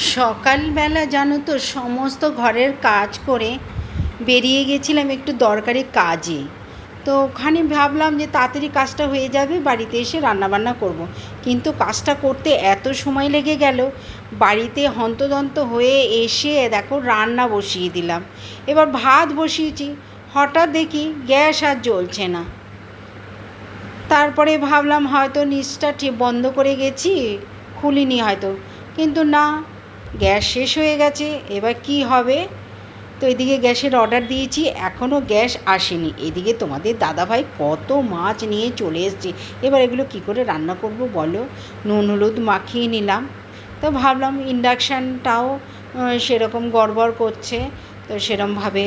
সকালবেলা জানো তো সমস্ত ঘরের কাজ করে বেরিয়ে গেছিলাম একটু দরকারি কাজে। তো ওখানে ভাবলাম যে তাড়াতাড়ি কাজটা হয়ে যাবে, বাড়িতে এসে রান্নাবান্না করব। কিন্তু কাজটা করতে এত সময় লেগে গেল, বাড়িতে হন্তদন্ত হয়ে এসে দেখো রান্না বসিয়ে দিলাম। এবার ভাত বসিয়েছি, হঠাৎ দেখি গ্যাস আর জ্বলছে না। তারপরে ভাবলাম হয়তো নিচটা ঠিক বন্ধ করে গেছি, খুলিনি হয়তো, কিন্তু না, গ্যাস শেষ হয়ে গেছে। এবার কি হবে? তো এদিকে গ্যাসের অর্ডার দিয়েছি, এখনও গ্যাস আসেনি। এদিকে তোমাদের দাদাভাই কত মাছ নিয়ে চলে এসেছে। এবার এগুলো কি করে রান্না করব বলো? নুন হলুদ মাখিয়ে নিলাম। তো ভাবলাম ইন্ডাকশানটাও সেরকম গড়বড় করছে, তো সেরকমভাবে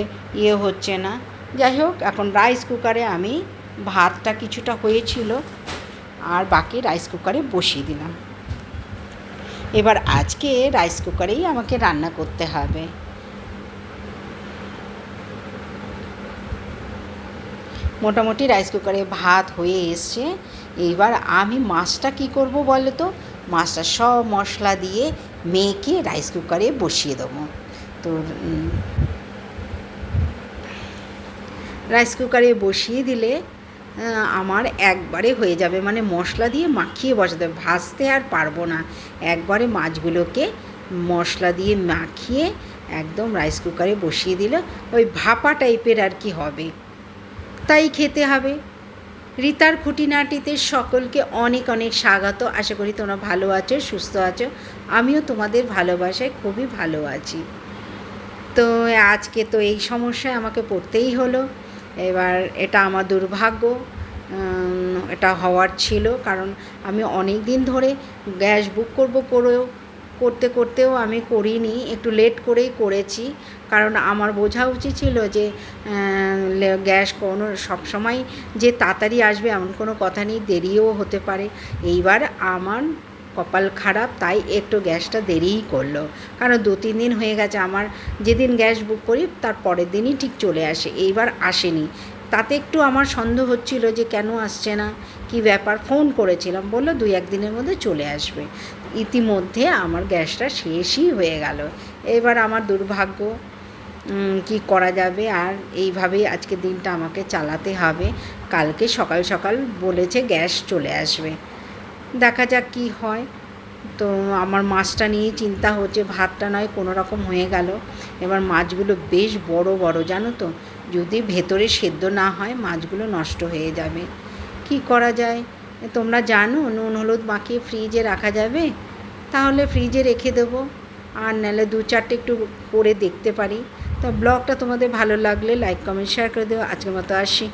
হচ্ছে না। যাই হোক, এখন রাইস কুকারে আমি ভাতটা কিছুটা হয়েছিল আর বাকি রাইস কুকারে বসিয়ে দিলাম। এবার আজকে রাইস কুকারেই আমাকে রান্না করতে হবে। মোটামুটি রাইস কুকারে ভাত হয়ে এসছে। এইবার আমি মাছটা কি করব বলো তো? মাছটা সব মশলা দিয়ে মেখে রাইস কুকারে বসিয়ে দেবো। তো রাইস কুকারে বসিয়ে দিলে আমার একবারে হয়ে যাবে, মানে মশলা দিয়ে মাখিয়ে বসাতে হবে, ভাজতে আর পারবো না। একবারে মাছগুলোকে মশলা দিয়ে মাখিয়ে একদম রাইস কুকারে বসিয়ে দিলে ওই ভাপা টাইপের আর কি হবে, তাই খেতে হবে। রিতার খুঁটিনাটিতে সকলকে অনেক অনেক স্বাগত। আশা করি তোমরা ভালো আছো, সুস্থ আছো। আমিও তোমাদের ভালোবাসায় খুবই ভালো আছি। তো আজকে তো এই সমস্যায় আমাকে পড়তেই হলো। এবার এটা আমার দুর্ভাগ্য, এটা হওয়ার ছিল, কারণ আমি অনেক দিন ধরে গ্যাস বুক করতেও আমি করিনি, একটু লেট করেই করেছি। কারণ আমার বোঝা উচিত ছিল যে গ্যাস কোনো সবসময় যে তাড়াতাড়ি আসবে এমন কোনো কথা নেই, দেরিও হতে পারে। এইবার আমার কপাল খারাপ, তাই একটু গ্যাসটা দেরিই করলো। কারণ 2-3 দিন হয়ে গেছে আমার, যেদিন গ্যাস বুক করি তার পরের দিনই ঠিক চলে আসে, এইবার আসেনি। তাতে একটু আমার সন্দেহ হচ্ছিল যে কেন আসছে না, কি ব্যাপার। ফোন করেছিলাম, বললো 2-1 দিনের মধ্যে চলে আসবে। ইতিমধ্যে আমার গ্যাসটা শেষই হয়ে গেল। এবার আমার দুর্ভাগ্য, কি করা যাবে। আর এইভাবেই আজকে দিনটা আমাকে চালাতে হবে। কালকে সকাল সকাল বলেছে গ্যাস চলে আসবে, দেখা যাক কি হয়। তো আমার মাছটা নিয়েই চিন্তা হচ্ছে, ভাতটা নয় কোনো রকম হয়ে গেল। এবার মাছগুলো বেশ বড় বড়, জানো তো, যদি ভেতরে সেদ্ধ না হয় মাছগুলো নষ্ট হয়ে যাবে। কি করা যায়? তোমরা জানো নুন হলুদ মাখিয়ে ফ্রিজে রাখা যাবে? তাহলে ফ্রিজে রেখে দেবো, আর নাহলে 2-4টে একটু করে দেখতে পারি। তো ব্লগটা তোমাদের ভালো লাগলে লাইক কমেন্ট শেয়ার করে দেবো। আজকের মতো আসি।